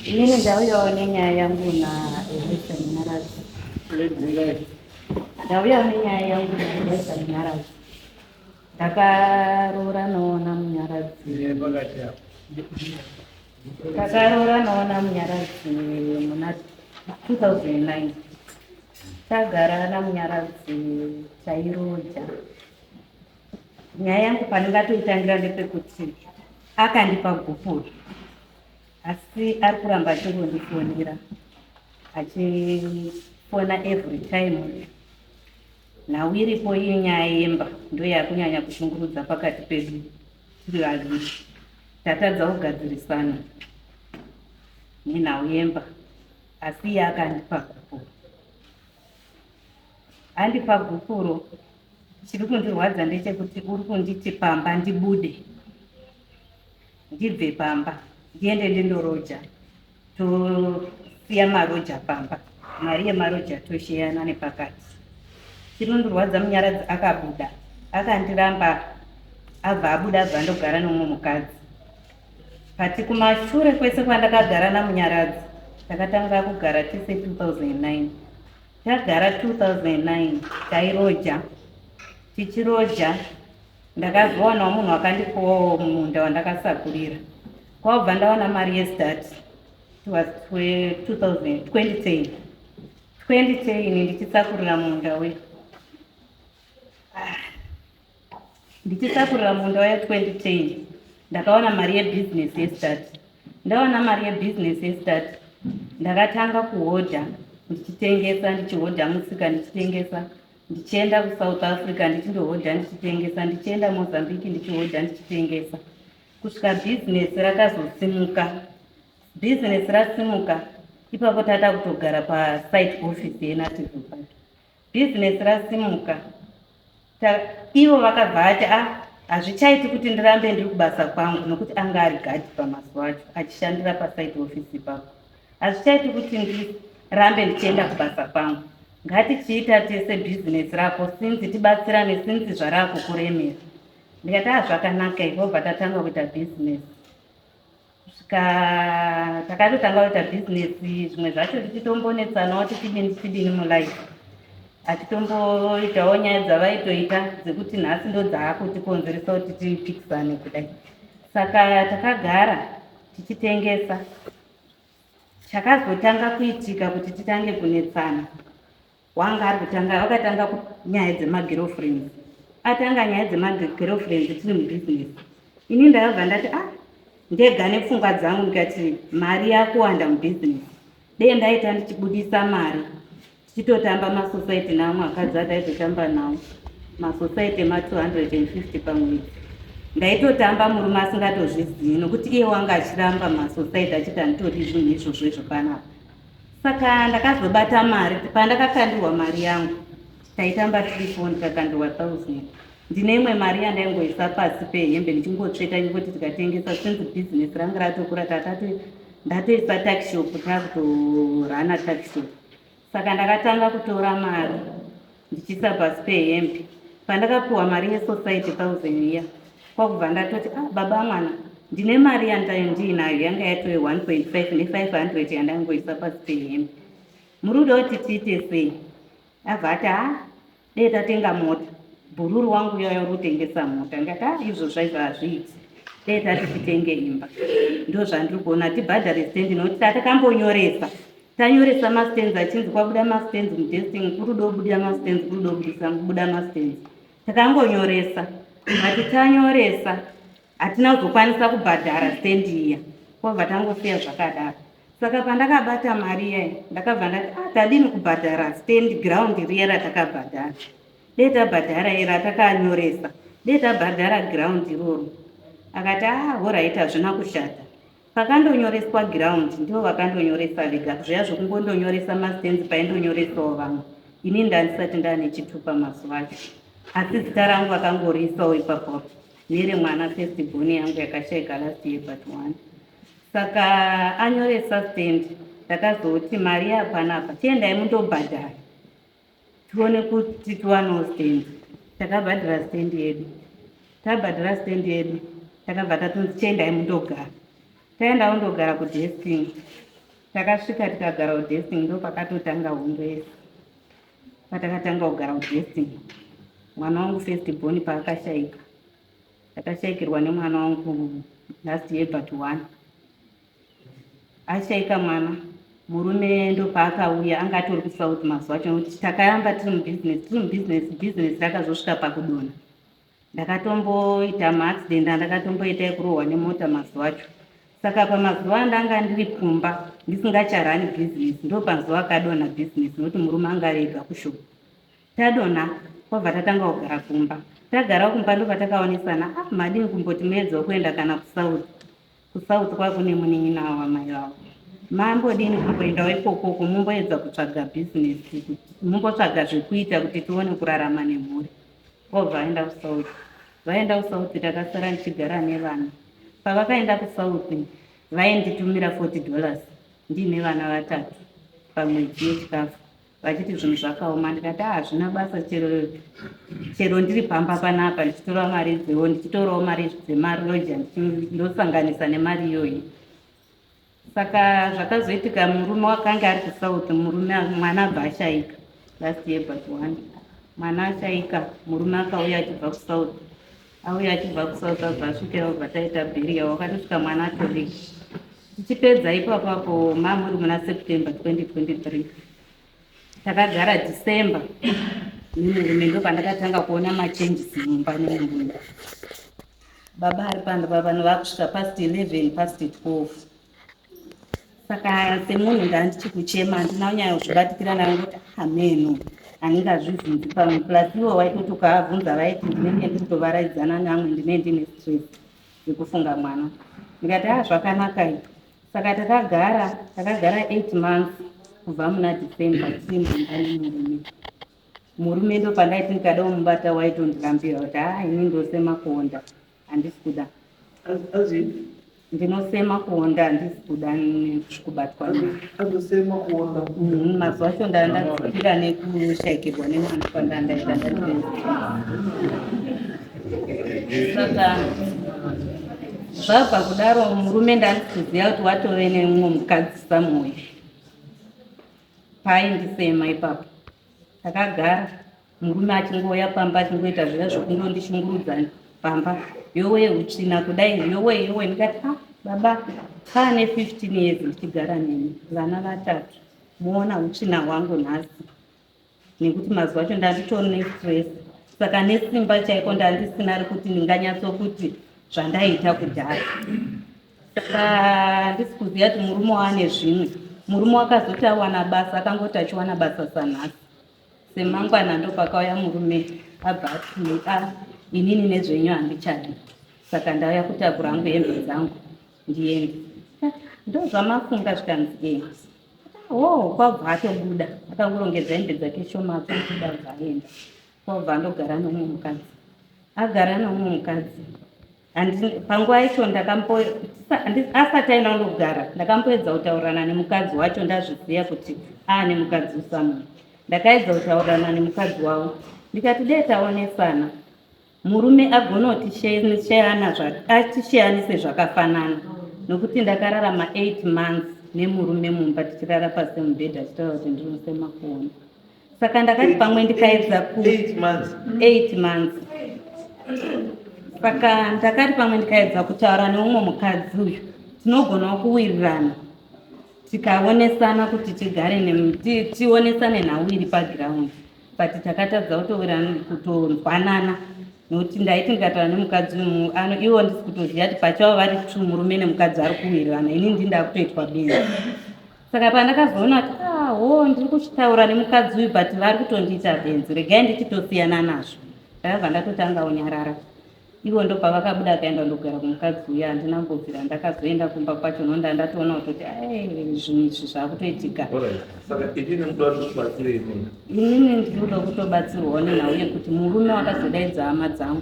Inini ndauyawo nenyaya yangu naElisa Mnyaradzi. Ndauyawo nenyaya yangu naElisa Mnyaradzi. Ndakaroora naona Munyaradzi. Ndakaroora naona Munyaradzi muna 2009. Tagara naMunyaradzi tairoja. Nyaya yangu pandingatoitangira ndepekuti akandipa gupuro. Asi ari kuramba achingondifondira achifona every time. Nhau iripo iyi nyaya yemba ndo yakunyanya kushungurudza pakati pedu tiri vaviri. Tatadza kugadzirisana nenhau yemba, asi iye akandipa gupuro. Andipa gupuro, chiri kundirwadza ndechekuti uri kunditi pamba ndibude, ndibve pamba ndiende ndindoroja, tosiya maroja pamba, mari yemaroja tosheyana nepakati. Chinondirwadza Munyaradzi akabuda, akandiramba, abva abuda abva ndogara nomumwe mukadzi. Pati kumashure kwese kwandakagara naMunyaradzi takatanga kugara tese 2009. Tagara 2009 tairoja, tichiroja ndakazowanawo munhu akandipawo munda wandakasakurira. Kwabva ndawana mari yestart. It was 2010. 2010 ndichisakurira munda ndichisakurira munda waya 2010 ndakawana mari yebusiness yestart. Ndawana mari yebusiness yestart ndakatanga kuhodha ndichitengesa, ndichihodha musika ndichitengesa, ndichienda kuSouth Africa ndichindohodha ndichitengesa, ndichienda Mozambique ndichihodha ndichitengesa, kusvika business rakazosimuka. Business rasimuka, ipapo tata kutogara pasite office yeNative Park. Business rasimuka, ivo vakabva ati hazvichaiti kuti ndirambe ndiri kubasa kwangu, nokuti anga ari gadi pamazuva acho achishandira pasite office ipapo. Hazvichaiti kuti ndirambe ndichienda kubasa kwangu, ngatichiita tese business rako sinzi tibatsirane, sinzi zvarako kuremera. Ndikati zvakanaka, ibobva tatanga kuita business. Kusvika takatotanga kuita business, zvimwe zvacho tichitombonetsanawo tichidini mulife. Atitomboitawo nyaya dzavaitoita dzekuti nhasi ndo dzaakutikonzeresa kuti tipikisane kudai. Saka takagara tichitengesa. Chakazotanga kuitika kuti titange kunetsana, vakatanga nyaya dzemagirlfriends. Atanga nyaya dzemagirlfriends tiri mubusiness. Ini ndakabva ndati ndega nepfungwa dzangu ndikati mari yakuwanda mubusiness. Dei ndaita ndichibudisa mari tichitotamba masociety namwe akadzi ataitotamba nawo, masociety ema250 pamwedzi. Ndaitotamba murume asingatozvizivi nokuti iye wanga achiramba masociety achiti handitori zvinhu izvozvo zvakanaka. Saka ndakazobata mari, pandakakandirwa mari yangu taitamba 3-4 ndikakandirwa 1000. Ndine imwe mari yandaingoisa pasi pehembe ndichingotsveta ngekuti tikatengesa, since business rangu ratokura ndatoisa takishop takutorana takishop. Saka ndakatanga kutora mari ndichiisa pasi pehembe. Pandakapiwa mari yesociety 1000 iya, kwakubva ndatoti baba mwana, ndine mari yandaindinayo yanga yatove 1.5 ne500 yandaingoisa pasi pehembe. Muri kuda kuti tiite sei? Abva ati dei tatenga mota. Bhururu wangu yauya kutengesa mota. Ndikati izvo zvaizvo hazviiti, dei tati titenge imba. Ndo zvandiri kuona tibhadhare stendi, nokuti tatakambonyoresa. Tanyoresa mastenzi achinzi kwabuda mastenzi mudesting, kurudo buda mastenzi, kurudo buda mastenzi. Takangonyoresa. Ati tanyoresa hatina kuzokwanisa kubhadhara stendi iya. Kwabva tangosiya zvakadaro. Saka pandakabata mari iya ndakabva ndati tadini kubhadhara stendi ground riya ratakabhadhara. Dei tabhadhara ira ratakanyoresa, dei tabhadhara ground iroro. Akati alright, hazvina kushata. Pakandonyoreswa ground ndivo vakandonyoresa vega. Zviya zvokungondonyoresa mastenzi paindonyoresawo vamwe. Ini ndandisati ndane chitupa mazuva acho. Asi zita rangu vakangoriisawo ipapo neremwana first born yangu yakashaika last year but 1. Saka anyoresa stendi, ndakazoti mari yapanapa tiendai mundobhadhara tione kuti tiwanewo stendi. Takabhadhara stendi yedu. Tabhadhara stendi yedu takabva tatonzi tiendai mundogara. taenda undogara kudesking. Takasvika tikagara kudesking ndo pakatotanga hondo yese. Patakatanga kugara kudesking, mwana wangu first born paakashaika. Takashaikirwa nemwana wangu last year but 1. Ashaika mwana, murume ndo paakauya anga atori kuSouth mazuva acho nokuti takayamba tiri mubusiness rakazosvika pakudona. Ndakatomboita maaccident andakatomboita ekurohwa nemota mazuva acho. Saka pamazuva andanga ndiri kumba ndisingacharani business ndo pazuva akadona business nokuti murume anga arega kushopa. Tadona kwabva tatanga kugara kumba. Tagara kumba ndo patakaonesana madini kumboti muedza kuenda kana kuSouth kwakune munin'ina wamai vavo. Mambodini kumboendawo ikoko mumboedza kutsvaga business, mumbotsvaga zvekuita kuti tione kurarama nemhuri. Vobva vaenda kuSouth. Vaenda kuSouth takasara ndichigara nevana. Pavakaenda kuSouth vainditumira $40 ndiine vana 3 pamwedzi yechikafu. Vachiti zvinhu zvakaoma, ndikati hazvina basa, chero ndiri pamba panapa ndichitora mari dzewo, ndichitorawo mari dzemaroja ndosanganisa nemari iyoyi. Saka zvakazoitika murume wakanga ari kuSouth, mwana abva ashaika last year but 1. Mwana ashaika, murume akauya achibva kuSouth. Auya achibva kuSouth abva asvikira kubva taita bhiriya, wakatosvika mwana atodiki. Tichipedza ipapapo mamuri muna September 2023. Takagara December. Murume ndo pandakatanga kuona machanges mumba nemurume. Baba ari pano vanhu vakusvika past 11 past 12. Saka semunhu ndandichikuchema handina kunyanya kuzvibatikira nayo nokuti ameno handingazvibvunzi pamwe plus iwo waitoti ukaabvunza vaiti ndinenge ndiri kutovaraidzana neamwe ndine stress yekufunga mwana. Ndikati zvakanaka izvo. Saka takagara 8 months kubva muna December tiri mumba nemurume. Murume ndo pandaiti ndikada kumubata waitondirambira kuti ini ndosema kuonda handisi kuda. Ndinosema kuonda handisi kuda kubatwa. Andosema kuonda. Mazuva acho ndandadzikira nekushaikirwa nemwana pandandaita ndadii. Saka zvabva kudaro murume ndandikuziva kuti watove nemumwe mukadzi somewhere. Paindisema ipapo. Takagara murume achingoya pamba achingoita zviya zvokundondishungurudza pamba. Yowe utsvina kudai, yowe ndikati baba paane 15 years ndichigara nemi, vana 3. Muona utsvina hwangu nhasi. Nekuti mazuva acho ndanditori nestress. Saka nesimba chaiko ndandisina rekuti ndinganyatsokuti zvandaita kudhara. Saka ndisi kuziva kuti murume waane zvimwe. Murume wakazoti awana basa, akangoti achiwana basa sanhasi. Semangwana ndo pakauya murume abva ati inini nezvenyu handichadi. Saka ndauya kutakura hangu hembe dzangu ndiende. Ndo zvamafunga zvikanzi kwabva atobuda. Akangorongedza hembe dzake shoma atobuda zvaenda. Kwabva andogara nomumwe mukadzi. Agara nomumwe mukadzi. Panguva yacho asati aenda kundogara ndakamboedza kutaurana nemukadzi wacho ndazviziva kuti aane mukadzi usamwe. Ndakaedza kutaurana nemukadzi wavo ndikati dai taonesana murume agona atisheyanise zvakafanana, nokuti ndakararama 8 months nemurume mumba tichirara pasi mubhedha achitaura kuti ndinosema kuona. Saka ndakati pamwe ndikaedza 8 months. Saka ndakati pamwe ndikaedza kutaura neumwe mukadzi uyu tinogonawo kuwirirana tikaonesana kuti tigare tionesane nhau iri paground. But takatadza kutonzwanana nokuti ndaiti ndikataura nemukadzi uyu iwo ndisi kutoziva kuti pachavo vari 2 murume nemukadzi ari kuwirirana, ini ndinda kutoitwa benzi. Saka pandakazoona kuti ndiri kuchitaura nemukadzi uyu but vari kutondiita benzi, regai ndichitosiyana nazvo. Ndakabva ndatotanga kunyarara. Ivo ndo pavakabuda akaenda ndogara kumukadzi uya, handina kumbobvira ndakazoenda kumba kwacho nonda ndatoona kuti zvinhu izvi zvakutoitika. Saka inini muda kubatsira inini ndinoda kutobatsirwawo nenhau yekuti murume wakazodaidza hama dzangu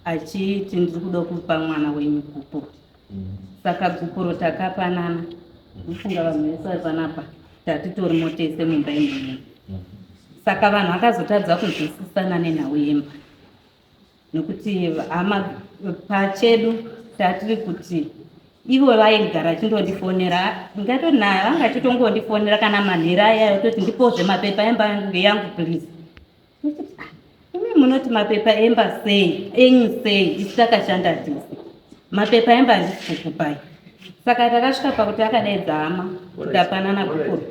achiti ndiri kuda kupa mwana wenyu gupo. Saka gupuro takapanana. Mufunga vanhu vese panapa tatitorimo tese mumba imwe. Saka vanhu vakazotadza kunzwisisana nenhau yemba. Nokuti hama pachedu tatiri kuti ivo vaigara achindondifonera ngatoti naye vanga achitongondifonera kana manhero aya yototi ndipozve mapepa emba yangu please. Imi munoti mapepa emba sei enyu sei isi takashanda tisi mapepa emba ndisi kukupai. Saka takasvika pakuti akadaidza hama kuti apanana kukuru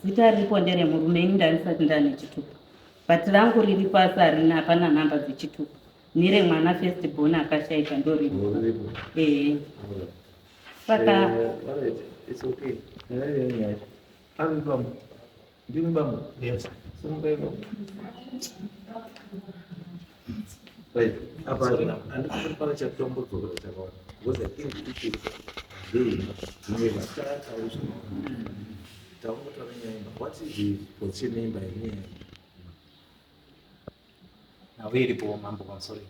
zita riripo nderemurume ini ndandisati ndane chitupa but rangu riri pasi harina hapana nhamba dzechitupa nire mwana first born akashaika ndoripo. Saka it's okay. Yes. Right. Apa cha tombo kwa chakao. Because I think it is they may start out. What is the position by me? Nawiripo mambo console.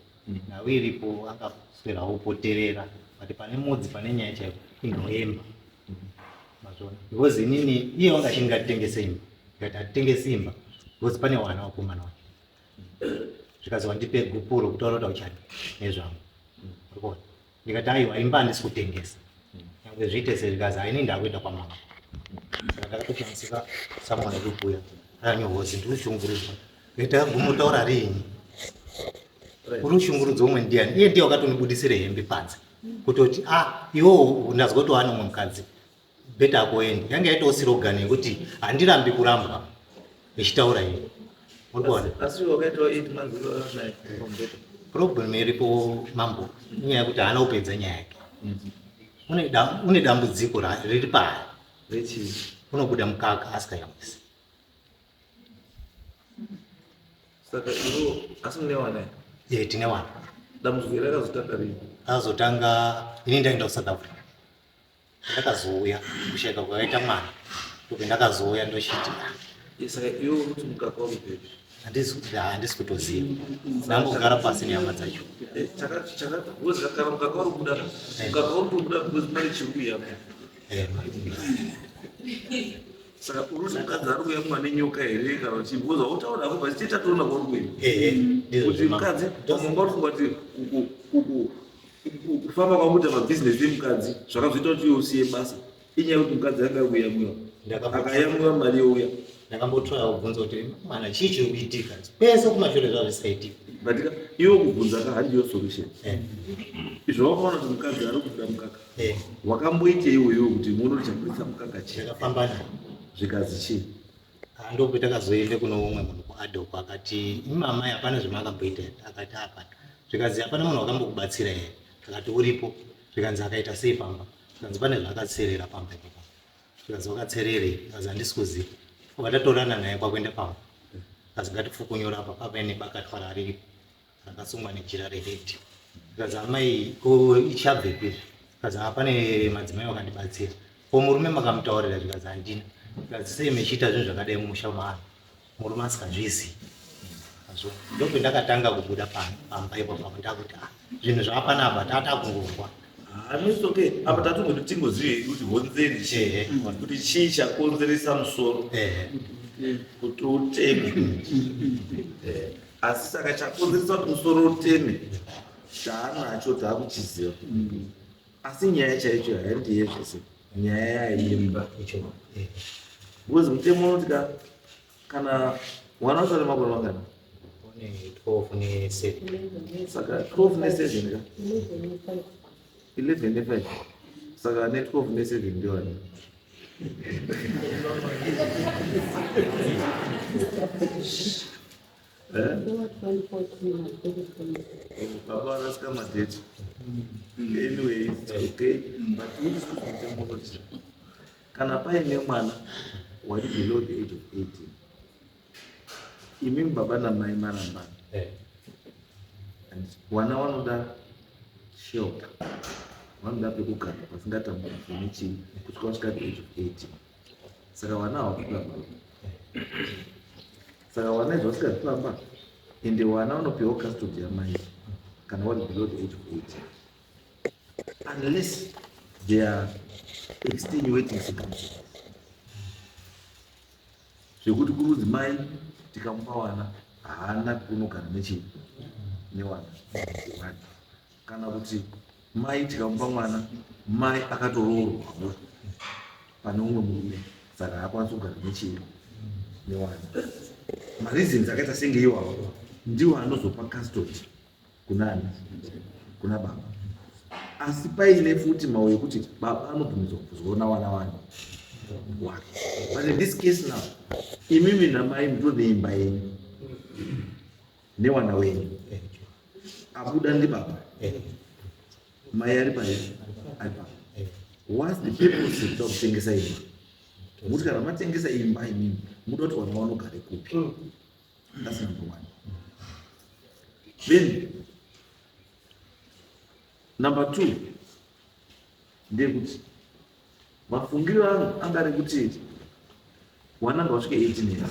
Nawiripo akaswera upoterera. But pane mudzi pane nyaya chayo inoemba. Mazona. Because inini iye wanga chingatengese imba. Ngatengese imba. Because pane wana wakomana wake. Zvikazwa ndipe gupuro kutaura kuti uchani nezvangu. Urikona. Ndikati aiwa imba handisi kutengesa. Nyangwe zviite sezvikazi haini ndakuenda kwamama. Saka ndakatoshandisika samwana kubuya. Anyohozi ndiushungurudzwa. Ngeta gumutaura rinyi. Urushungurudzo umwe ndiani. Iye ndiye wakatonibudisire hembe panze. Kutoti iwo ndazwa kuti wana mukadzi. Beta akoenda. Yanga yaitosirogani kuti handirambi kuramba. Echitaura iye. Asi wakaitwa 8 months from beta. Problem iripo mambo. Nyaya kuti haana kupedza nyaya yake. Une dambudziko riri pari. Unobuda mukaka asikayamwisi. Saka iwo asine wana. Tine wana. Dambudziko rakazotanga rini? Akazotanga ini ndaenda ku South Africa. Ndakazouya kushaika kwakaita mwana. Ndipo ndakazouya ndochiti. Saka iwo kuti mukaka wakupepi. Handisi kutoziva. Ndangogara pasi nenyama dzacho. Chakati kana mukaka wari kubuda. Mukaka wari kubuda because pane chiruya. Saka uruti mukadzi ari kuuya mwana nyoka here kana kuti because utaura hapo basi titaona kwari kuenda. Kuti mukadzi pamwe uri kungati kufamba kwamuita mabusiness emukadzi zvakazoita kuti iwe usiye basa. Inyaya kuti mukadzi anga kuyamwiwa. Akayamwiwa mari youya. Ndakambotora kubvunza kuti mwana chii chiri kuitika. Pese kumashure zvazvisaitika. Batika iwo kubvunza ka handiyo solution. Izvo wakaona kuti mukadzi ari kubuda mukaka. Wakamboite iwewo kuti muone chakuisa mukaka chii. Ndakafamba naye. Zvikazi chii. Ndope takazoende kuno umwe munhu kuadhoko akati imamai hapana zvamakamboita. Akati hapana. Zvikazi hapana munhu wakambokubatsira here. Akati uripo. Zvikanzi akaita sei pamba. Zvikanzi pane zvakatserera pamba ipapo. Zvikanzi wakatserere. Zvikanzi handisi kuziva. Watatorana naye kwakuenda pamba. Kazi ngatifukunyora apa paine bakatwara riripo. Akasungwa nejira rehedhi. Zvikanzi amai ko ichabvepi. Zvikanzi pane madzimai wakandibatsira. Ko murume makamutaurira zvikanzi handina. Zvikanzi sei mechiita zvinhu zvakadai mumusha maano. Murume asikazvizivi. Ndope ndakatanga kubuda pamba ipapo ndakuti zvinhu zvapanapa tatakungozwa. It's okay. Apa tatungoti tingozive kuti honzeni chii. Kuti chii chakonzeresa musoro. Kuti uteme. Asi saka chakonzeresa kuti musoro uteme chaanacho taakuchiziva. Asi nyaya chaicho handiye zvese. Nyaya yaimba. Because mutemo unoti kana mwana wacho ane makore mangana? 12 ne7. Saka 12 ne7 ka? 11 ne5. Saka ne 12 ne7 ndio wani. Baba anasika madate. Anyway, it's okay. But what is the mutemo? Kana paine mwana wari below the age of 18. Imimi baba na mai maramba. And wana wanoda shelter. Wanoda pekugara pasingatambura furniture kusvika the age of 18. Saka wana wakufamba. Saka wana izvo vasikazvifamba ende wana vanopiwa custody yamai kana vari below the age of 18. Unless they are extenuating circumstances. Zvekuti kurudzi mai tikamupa wana haana kunogara newana. kana kuti mai tikamupa mwana mai akatoroorwa pane umwe murume saka haakwanisi kugara newana. Mareasons akaita senge iwawo ndiwo anozopa custody kunani, kuna baba. Asi paine futi mau yekuti baba anobvumidzwa kuzoona wana wake. But in this case now, imimi namai mutore imba yenyu newana wenyu, abuda ndibaba, mai ari paye ari baba. What's the purpose of kutengesa imba? Kuti kana matengesa imba imimi muda kuti wana vanogare kupi? That's number one. Then number two, ndekuti mafungiro angu angari kuti wana ngawasvike 18 years,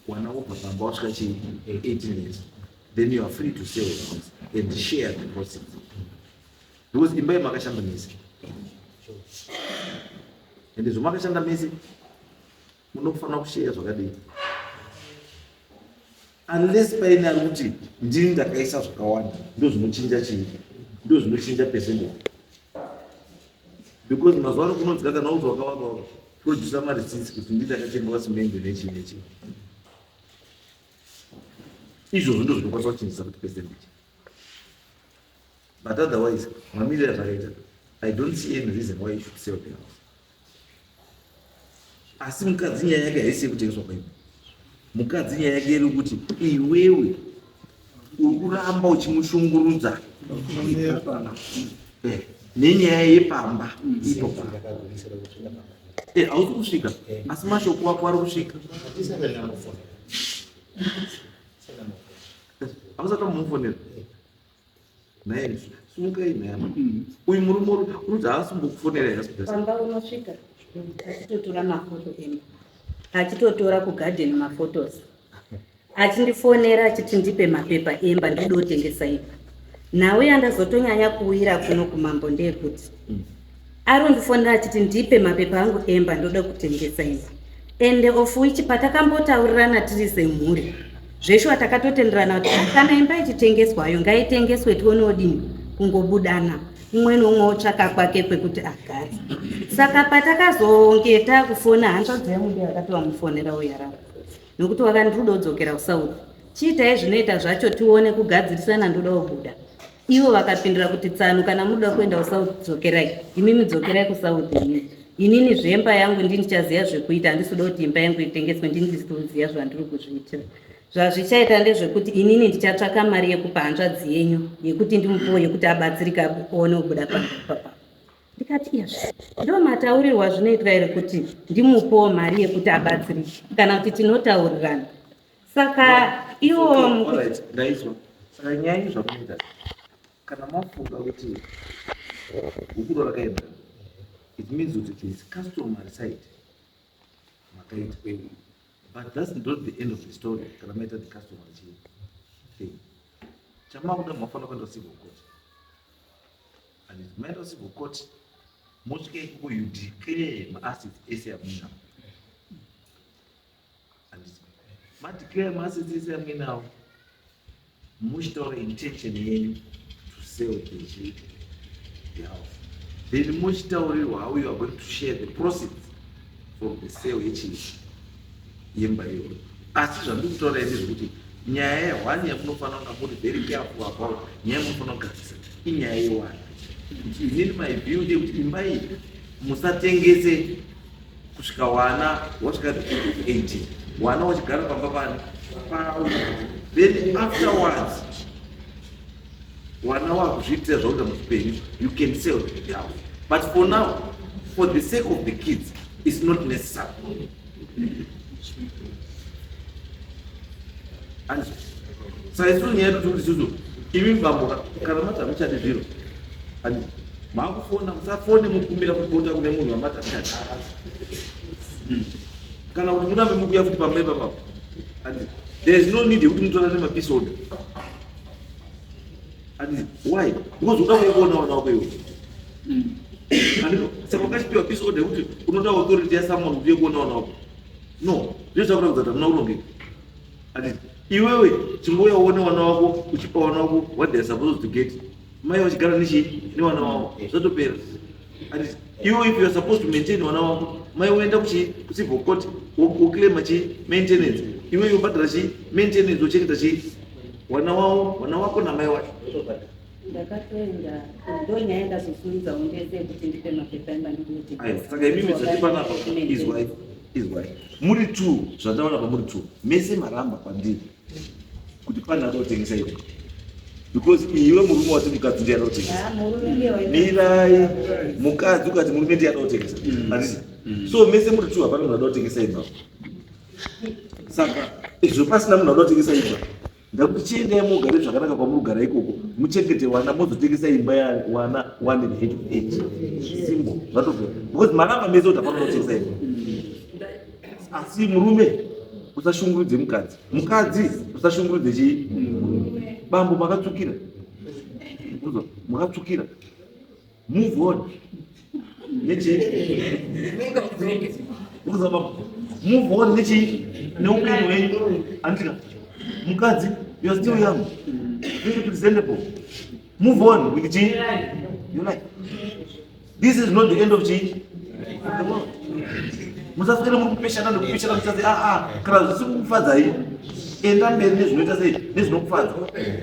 wana wobva pamba wasvika chi 18 years, then you are free to sell the house and share the proceeds, because imba yemakashanda mese ende zvomakashanda mese munofanira kushare zvakadii, unless paine ari kuti ndini ndakaisa zvakawanda ndo zvinochinja chii, ndo zvinochinja percentage. Because mazuva ano kunonzika kana uti wakawaka producer mareceipt kuti nditakatengawa simende nechi nechi, izvozvo ndo zvinokwanisa kuchinjisa kuti percentage. But otherwise mamiriro azvakaita, I don't see any reason why you should sell the house. Asi mukadzi nyaya yake haisi yekutengeswa kwaimba, mukadzi nyaya yake iri kuti iwewe uri kuramba uchimushungurudza nenyaya yepamba ipo hausi kusvika, asi mashoko wako ari kusvika. Hausati wamufonera naye sumukai nhama uyu murume uruti haasumbokufonera pamba unosvika achitotora mafoto emba, achitotora kugadheni mafotos, achindifonera achiti ndipe mapepa emba ndiri kutengesa imba. Nawe yandazotonyanya kuwira kuno kumambo ndeyekuti arondifonera achiti ndipe mapepa angu emba ndoda kutengesa imba, ende of which patakambotaurirana tiri semhuri zveshuwa takatotenderana kuti kana imba ichitengeswayo ngaitengeswe tione odini kungobudana umwe noumwe otsvaka kwake kwekuti agare. Saka patakazonge takufona hanzvadzi yangu ndiyo yakati wamufonera uyarara nokuti wakandiruda kudzokera kuSouth, chiitai zvinoita zvacho tione kugadzirisana ndoda kubuda. Ivo vakapindura kuti tsanu kana muda kuenda kuSouth dzokerai, imimi dzokerai kuSouth inini zvemba yangu ndini ndichaziva zvekuita, handisida kuti imba yangu itengeswe ndini ndisitoziva zvandiri kuzviitira. Zvazvichaita ndezvekuti inini ndichatsvaka mari yekupa hanzvadzi yenyu yekuti ndimupiwe yekuti abatsirika kuone kubuda papa. Ndikati iyazvo ndo mataurirwa zvinoitwa iri kuti ndimupiwe mari yekuti abatsirike kana kuti tinotaurirana. Saka iwo ndaizwa saka nyaya zvamunoita kana mafunga kuti ukuro rakaenda, it means that it is customary side makaita, but that's not the end of the story. Kana maita the customary thing chamakuda mafana kuenda civil court, and it matter civil court mosvika ikoko you declare maassets ese amunawo, and madeclare maassets ese amunawo muchitaura intention yenyu to sell the house, then muchitaurirwa how you are going to share the proceeds from the sale yemba iyoyo. Asi zvandiri kutaura ine zvekuti nyaya yehwani yamunofanira kunga muri very careful about, nyaya yamunofanira kugadzisa inyaya yewani. Inini my view ndekuti imba iyi musatengese kusvika wana wasvika 18, wana wachigara pamba pani pavo, then afterwards wana wakuzviitira zvauta muhupenyu you can sell the house, but for now for the sake of the kids it's not necessary. And saizvo nyaya yekuti kuti isusu imi bambo kana mati hamuchadi zviro, and makufona musafone mukumbira kupota kune munhu wamati achadi, kana kuti murambe mukuya futi pamba ipapapo, and there is no need yekuti mutorane mapiece order. And why? Because uda kuona wana wako iwo. Saka ukachipiwa piece order kuti unoda authority ya someone kuti kuona wana wako. No, zvinoita kuti kuzata muna urongeka. And iwewe chingouya uone wana wako uchipa wana wako what they are supposed to get mai wachigara newana wavo zvatopera. And you, if you are supposed to maintain wana wako, mai uenda kucivil court uclaima maintenance, iwe yobhadhara maintenance, uchengeta wana wako namai wacho. Ndakatoenda ndonya enda kusunza undese kuti ndipe mapepa emandikuti. Saka imimi zvatipanapa is why muri 2 zvandaona pamuri 2 mese maramba pandiri kuti pana anotengesa iwe, because iwe murume wati mukadzi ndiye anotengesa. Mirai mukadzi ukati murume ndiye anotengesa, handisi? So mese muri 2 hapana munhu anotengesa iwe. Saka izvo pasina munhu anotengesa iwe, ndakuti chiendai mugare zvakanaka kwamurugara ikoko, muchengete wana mozotengesa imba yawana 1.8 simbo zvatobva, because maramba mese kuti hapana anotengesa iwe. Asi murume usashungurudze mukadzi usashungurudze bambo makatsukira, makatsukira, move on move on neupenyu hwenyu. Andika mukadzi, you are still young, very presentable, move on with your life. This is not the end of the world. Musaswera muri kupeshana nekupeshana muchazi kana zvisikukufadzai, enda mberi nezvinoita sei nezvinokufadza.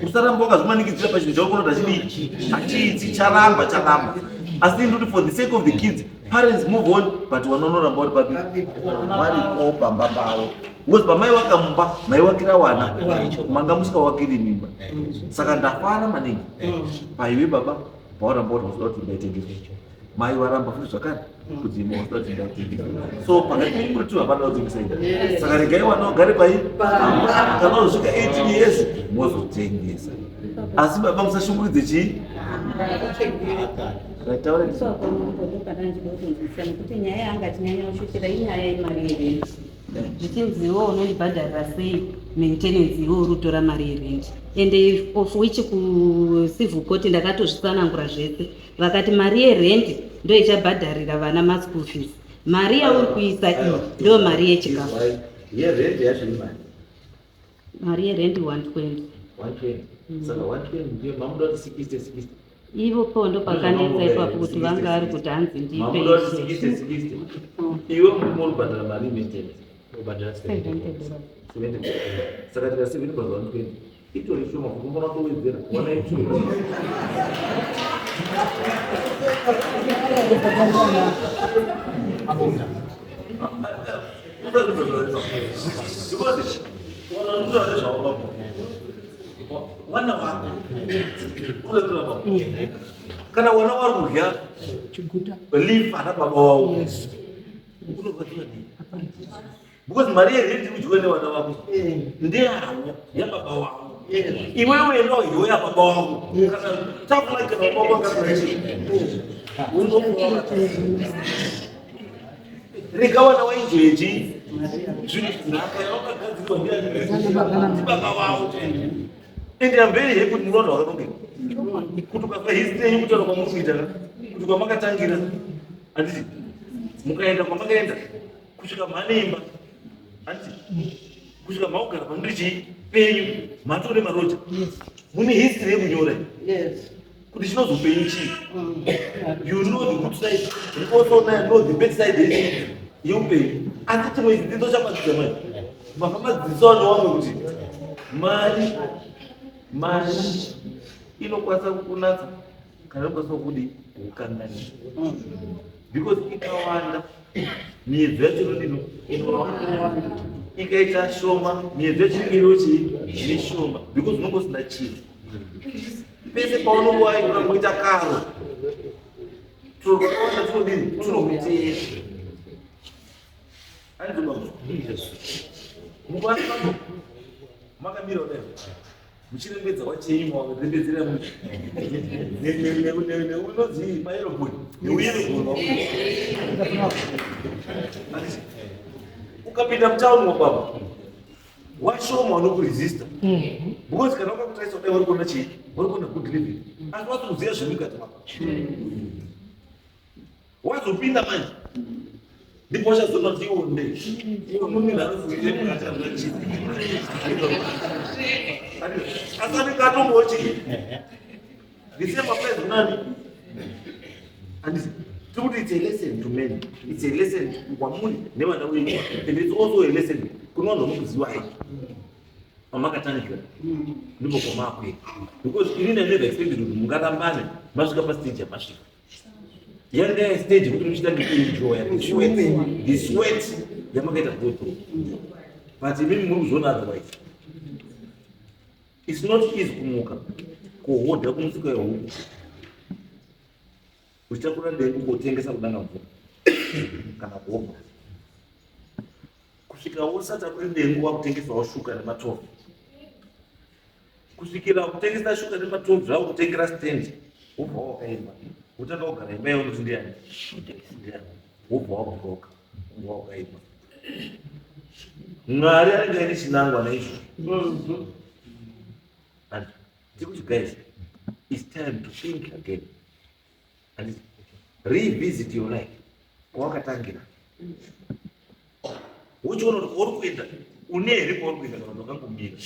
Usaramba wakazvimanikidzira pachinhu chaukonoda chidii hachiiti, charamba. Asi ndoti for the sake of the kids, parents move on, but wanonoramba vari papi varipo pamba pavo, because pamai vakamumba mai wakira wana manga musikawakiri mimba. Saka ndafara maningi paiwe baba pawaramba kuti unoda kuti ndaitengeswa, mai waramba futi zvakare kuti unoda kuti ndaitengeswa. So pakati muri 2 hapana kutengesa ida. Saka regai wana ugare pai, kana uzvika 18 years mozotengesa. Asi baba musashunguridze kuti nyaya yanga tinyanya kushushira inyaya yemari yerenti. Zvichinziwo unondibhadharira sei maintenance, iwo urutora mari yerenti. Ende of which kucivil court ndakatozvisanangura zvese, vakati mari yerenti ndo ichabhadharira vana maschool fees. Mari yauri kuisa iyi ndo mari yechikafu. Yerenti yacho imari. Mari yerenti 120. 120. Saka 120 ndio mamuda 60. Ivo pondo pakanetsa ipapo kuti vanga ari kuti hanzi ndipe. Mamuda 60. Iwe muri kubhadhara mari maintenance. Ubhadhara $70. Saka tika 70 plus 120. Itori shoma kumbona kutowedzera. Wana icho. Wana wako kana wana vari kudya believe ana baba wavo unobatsira nei? Because mari yerenti udyiwe newana vako ndeyavo yababa wavo, iwewe ndo yababa wavo. Kana tafula kana baba wako rega wana wainjoyeji zvinhu zvinaka yakagadzirwa ndiani baba wavo. Ende amberi hekuti munoda wakanongeka kuti ukafa history yenyu kutaura kwamuri kuita kuti kwamakatangira, handiti mukaenda kwamakaenda kusvika mhanemba, handiti kusvika mhaugara pandiri penyu mhatso nemaroja, mune history yekunyora kuti chinozopenyu chii. You know the good side, you also know the bad side yeupenyu. Asi chimwe chidzidzo chamadzidza mai mafamadzidzisawo newamwe kuti mari inokwanisa kukunatsa kana inokwanisa kudi kukanganisa, because ikawanda miedzi yacho inodino inowanda, ikaita shoma miedzi yacho inenge neshoma, because unenge usina chinhu. Pese paunongowaira moita karo tunokawanda tunodini tunokuteera andibaba mukwanisa makamira kudai muchirembedza wachenyu wakurembedzera neunonzi maerobhoni neuyerobhoni ukapinda mutauni wababa washoma unokuresista, because kana wakakutaisa kudai vari kuona chii, vari kuona good living, asi watoziva zvemukati mako wazopinda manje ndipo wachazona kuti iwo ndei iwo munhu anozive mukati hamuna chii asati katombochi The same applies to nani. And it's a lesson to men. It's a lesson to Wamuli, never know. And it's also a lesson to know why. Amakatanika. Libo kwa makwe. Because you need never expect to mugata mbane, masuka pa stage ya mashika. Yanga stage kutumishita ni enjoy the sweat ya maketa go through. But mimi mungu zona otherwise. It's not easy kumuka. Kuhoda kumsuka ya huko. Uchakula ndengu kutengesa kudanga mvuka. Kana kuomba. Kusika wosa chakula ndengu wa kutengesa wa shuka na matofu. Kusikira kutengesa shuka na matofu zao kutengera stand. Upo wakaimba. Utaka ukara imba yo ndiani. Upo wakaimba. Upo wakaimba. Ngari ari sinangwa na issue. And guys, it's time to think again and revisit your life. Wakatangira. Which one of all kwenda? Uneri kwa kwenda na ndoka kumbira.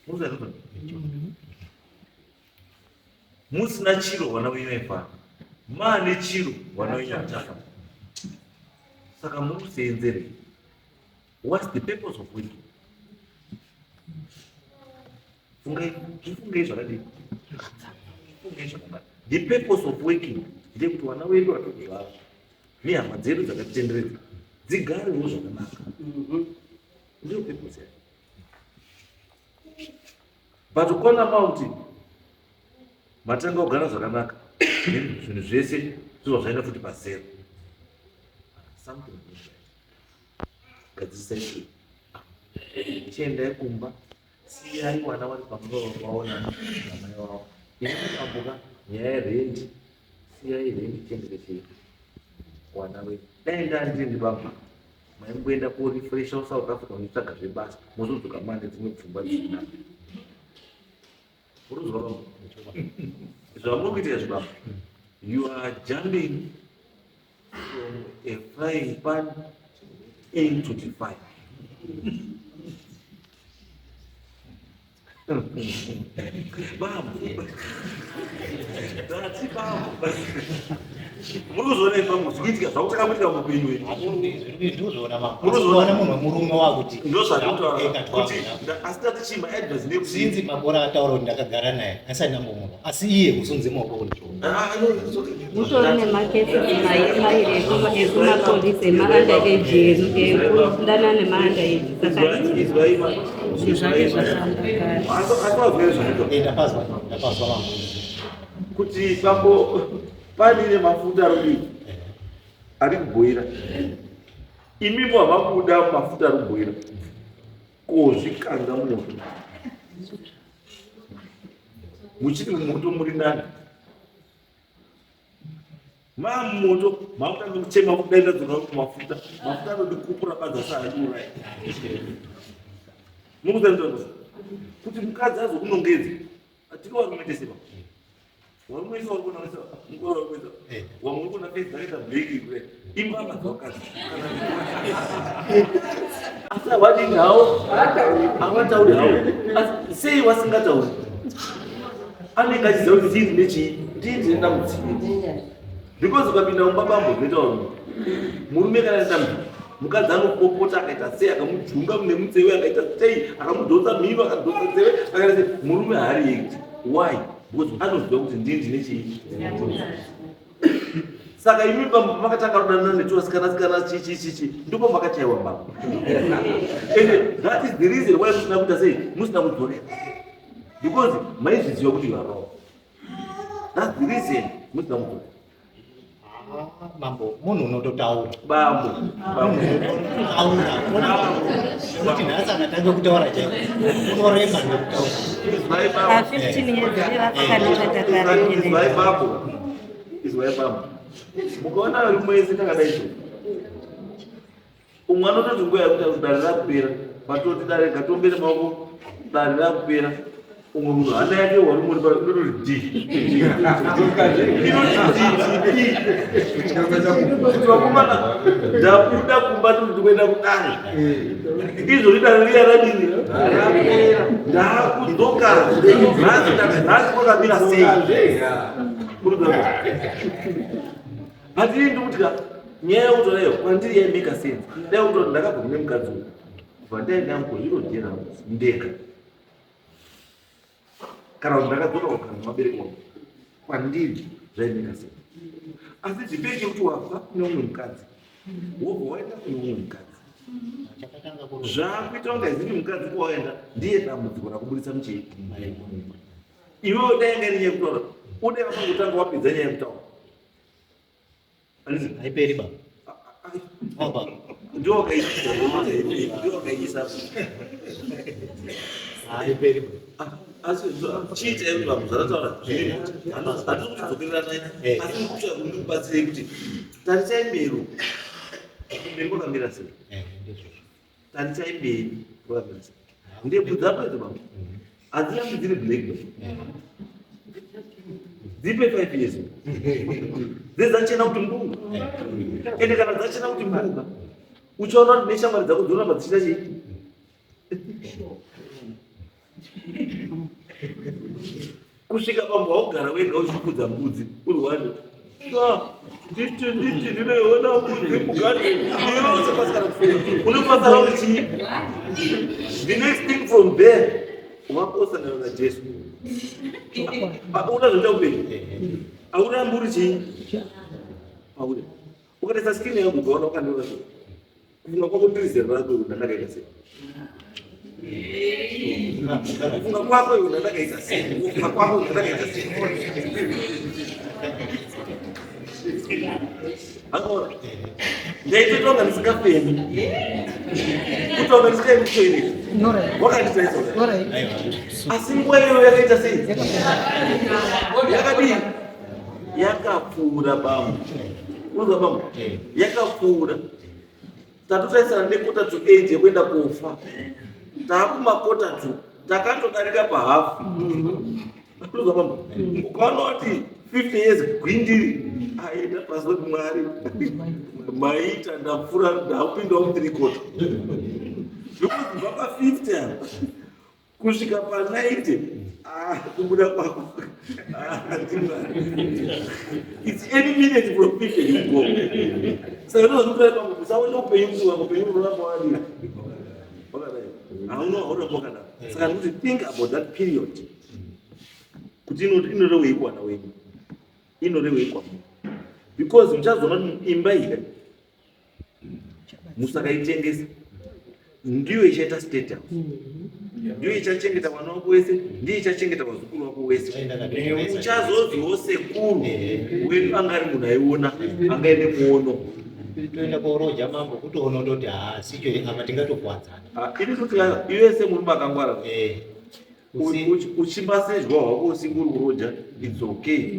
Muza ndo. Musina chiro wanawinefa. Mane chiro wanawinyataka. Saka Mungu senzere. What's the purpose of working? The purpose of working is to wana wedu watoto ni hama zetu zakatitendereza zigari uzo kanaka ndio purpose ya but ukona mauti matanga ugana zakanaka ni zvese zvaenda futi pasero something kadzisa ichi chienda kumba siyai wana wari pamusoro vaona namai wavo inoambuka nyaya yerendi siyai rendi chenderesei wana wedu dai ndandindi baba maimboenda korefresha South Africa muchitsvaga zvebasa muzodzoka mande dzimwe pfungwa dzisina uruzwa zvamurikuitira zvibaba you are jumping from a frying pan into the fire. Babu. That's babu. Muruzone pamu zviitika zvakutaka mutika mupenyu wedu. Ndizvona mama. Muruzona munhu murume wakuti. Ndosvakuti kuti asita tichimba advice nekuti sinzi mabora ataura kuti ndakagara naye asina mumwe asi iye kusunze maoko kuti. Mutori nemakesi maire ekumapolisi emaanda age ekudana nemaanda age saka zvake zvakamba Ndapazwa mama. Kuti pambo panine mafuta ari kubhoira imimo havakuda mafuta ari kubhoira kozvikanga moto muchiti mumoto muri nani mamoto makutanga kuchema kudaida dzoka mafuta anodi kupura badzasa adurai mukuzandoza kuti mukadzi azokunongedza atiri wakumeteseba wamwisa warikunaisa mukoro warikuisa wamurikuna fesi akaita bheki kure imbama dzawakazi asi havadini havo havatauri havo asi sei wasingatauri anenge achiziva kuti ndii nechii ndii ndinoenda mutsini because ukapinda mubabambo zvinotaura murume kana ndambi mukadzi anopopota akaita sei akamujunga mune mutseve akaita sei akamudhotsa mhino akadhotsa nzeve akaita sei murume haari yekuti why because anoziva kuti ndii ndine chii saka imi makatanga kudanana netosikana chichichichi ndipo makachaiwa baba and that is the reason why musina kuita sei musina kudzorera because maizviziva kuti you are wrong. That's the reason musina kudzorera. Mambo munhu unototaura bambo kuti nhasi akatanga kutaura chaiko unoremba nekutaura 15 years nevakakanatatakara bambo mukaona rimwese takadaizvo umwe anototi nguva yakuti dare rakupera patoti dare gatombere maoko dare rakupera umwe munhu hana yake warimuri inototi vakomana ndabuda kumba toti ndikuenda kudare izvo ridaria radini ndakudzoka nhasi kwakamira sei hatiri ndikutika nyaya yekutonayo kwandiri yaimeka sense dai kutoti ndakabva kune mukadzi uyu kubva ndaindangu zvinojera ndega kana kuti ndakadzoka kugara mabereko wangu kwandiri zvaimeka sense asi chipei chekuti wabva kune umwe mukadzi wobva waenda kune umwe mukadzi zvakuita kunga izini mukadzi kwawaenda ndiye dambudziko rakubudisa muchii iwewe dainga iri nyaya yekutaura ude vakangotanga wapedza nyaya yekutaura haiperi baba ndio wakaisa haiperi asi chiita yekuti vanhu zvanotaura hatisi kutidzokerera naye asi nikutsva kundimubatsirei kuti tarisai mberi mberi kwakamira sei tarisai mberi kwakamira sei ndebvu dzapedza baba hadzirambi dziri blackbird dzipe 5 years dzachena kuti mbunga ende kana dzachena kuti mbunga uchaona kuti neshamwari dzako dzoramba dzichita chii kusvika pamwe waugara wega uchikudza mbudzi uri wani nditi ndinoona mbudzi mugadi irosepasikana unopasara kuti chii the next thing from there umaposangana najesu unazvoita upenyu haurambi uri chii paule ukatarisa skini yangu ukaona ukandiona so kufunga kwako ndirizera rako ndandakaita sei kufunga kwako iwe ndandakaita sei kufunga kwako ndandakaita sei akaona ndaitotonga ndisingafemi kutonga ndisikaendi kutoireti wakanditaisa asi nguva iyoyo yakaita sei yakadii yakapfuura bambo unoza bambo yakapfuura tatotaisana nekota to 8 yekuenda kufa taakumakota to takatodarika pahafu unoza bambo ukaona kuti 50 years gwindiri aenda pasi kuti mwari maita ndapfuura ndakupindawo 3 kota zvikubva pa50 kusvika pa90 kubuda kwako it's any minute from 50 you go saka ndozvikutai pangu usaona upenyu kuti wako upenyu unoramba wadira wakadai hauramba wakadaro saka ndikuti think about that period kuti inorevei kuwana wenyu inorevei kwamu because muchazoona kuti imba ika musakaitengesa ndiyo ichaita state house ndiyo ichachengeta mwana wako wese ndiyo ichachengeta vazukuru wako wese uchazozviwo sekuru wedu anga ari munhu aiona angaende muono toenda koroja mambo kutoona toti sicho apa tingatokuwadzana ini kuti iwe semurume akangwara uchimbasedwa wako usiku uri kuroja its okay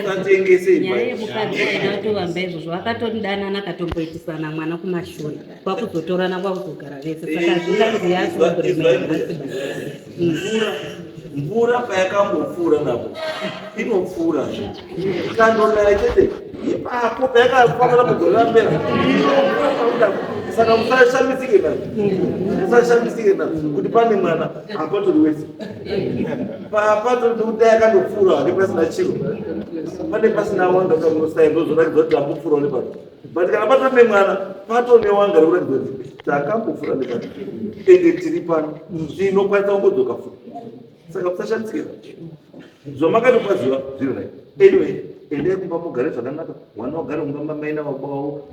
usatengese nyaya yemukadzi wainatovamba izvozvo akatodanana akatomboitisana mwana kumashure kwakuzotorana kwakuzogara vese saka zvinganzi mvura payakambopfuura napo inopfuura ikandonaya chete ipapo payakafanira kugorera mbera inopfuura pauda saka musashamisike nazo kuti pane mwana apatori wese papatori nekuti yakandopfuura hake pasina chiro pane pasina wanga kamunosai ndozoratidza kuti ambopfuura nepato but kana patori nemwana patone wanga rekuratidza kuti takambopfuura nepato ende tiri pano zvinokwanisa kungodzoka futi saka musashamisike zvamakatopaziva zviro nai anyway endai kumba mugare zvakanaka mwana wagare mumba mamaina wabavo